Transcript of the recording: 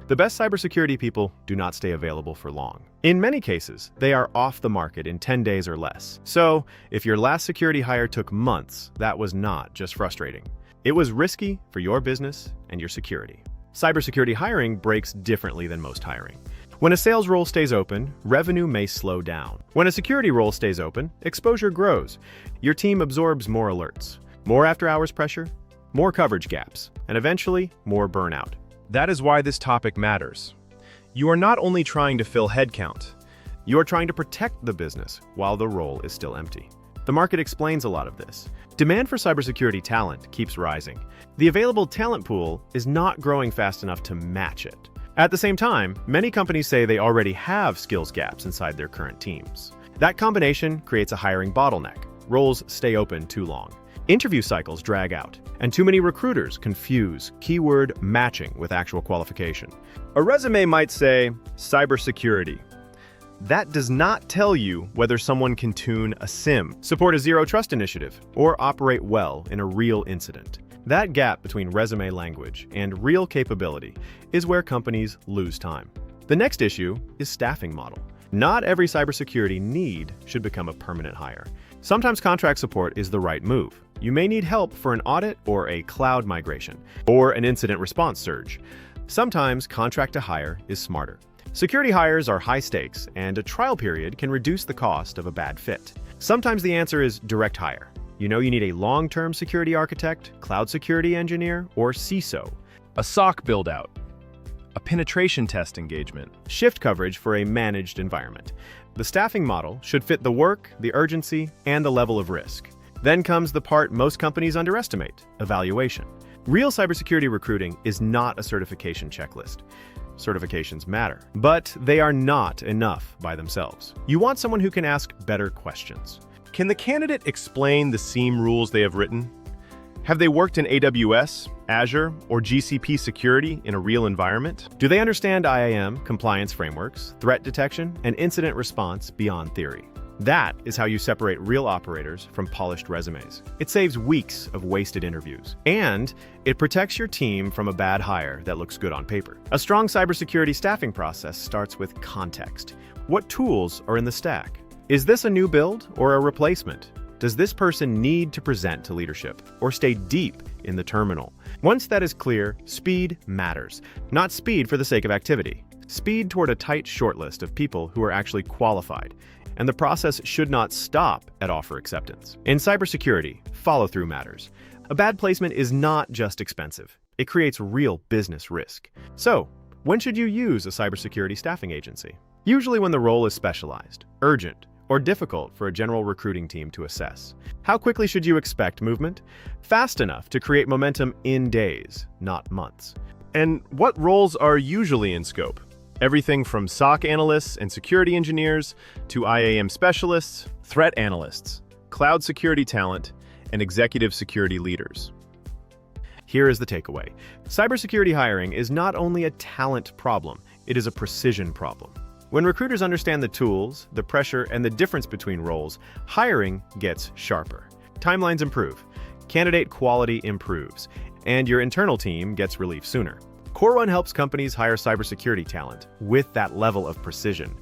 The best cybersecurity people do not stay available for long. In many cases, they are off the market in 10 days or less. So, if your last security hire took months, that was not just frustrating. It was risky for your business and your security. Cybersecurity hiring breaks differently than most hiring. When a sales role stays open, revenue may slow down. When a security role stays open, exposure grows. Your team absorbs more alerts, more after-hours pressure, more coverage gaps, and eventually, more burnout. That is why this topic matters. You are not only trying to fill headcount, You are trying to protect the business while the role is still empty. The market explains a lot of this. Demand for cybersecurity talent keeps rising. The available talent pool is not growing fast enough to match it. At the same time, many companies say they already have skills gaps inside their current teams. That combination creates a hiring bottleneck. Roles stay open too long. Interview cycles drag out, and too many recruiters confuse keyword matching with actual qualification. a resume might say cybersecurity. That does not tell you whether someone can tune a SIM. Support a zero trust initiative, or operate well in a real incident. That gap between resume language and real capability is where companies lose time. The next issue is staffing model. Not every cybersecurity need should become a permanent hire. Sometimes contract support is the right move. You may need help for an audit or a cloud migration, or an incident response surge. Sometimes contract to hire is smarter. Security hires are high stakes, and a trial period can reduce the cost of a bad fit. Sometimes the answer is direct hire. You know you need a long-term security architect, cloud security engineer, or CISO. A SOC build-out. A penetration test engagement. Shift coverage for a managed environment. The staffing model should fit the work, the urgency, and the level of risk. Then comes the part most companies underestimate: evaluation. Real cybersecurity recruiting is not a certification checklist. Certifications matter, but they are not enough by themselves. You want someone who can ask better questions. Can the candidate explain the SIEM rules they have written? Have they worked in AWS, Azure, or GCP security in a real environment? Do they understand IAM, compliance frameworks, threat detection, and incident response beyond theory? That is how you separate real operators from polished resumes. It saves weeks of wasted interviews, and it protects your team from a bad hire that looks good on paper. A strong cybersecurity staffing process starts with context. What tools are in the stack? Is this a new build or a replacement? Does this person need to present to leadership or stay deep in the terminal? Once that is clear, speed matters. Not speed for the sake of activity. Speed toward a tight shortlist of people who are actually qualified. And the process should not stop at offer acceptance. In cybersecurity, follow-through matters. A bad placement is not just expensive. It creates real business risk. So, when should you use a cybersecurity staffing agency? Usually when the role is specialized, urgent, or difficult for a general recruiting team to assess. How quickly should you expect movement? Fast enough to create momentum in days, not months. And what roles are usually in scope? Everything from SOC analysts and security engineers to IAM specialists, threat analysts, cloud security talent, and executive security leaders. Here is the takeaway. Cybersecurity hiring is not only a talent problem, it is a precision problem. When recruiters understand the tools, the pressure, and the difference between roles, hiring gets sharper. Timelines improve, candidate quality improves, and your internal team gets relief sooner. KORE1 helps companies hire cybersecurity talent with that level of precision.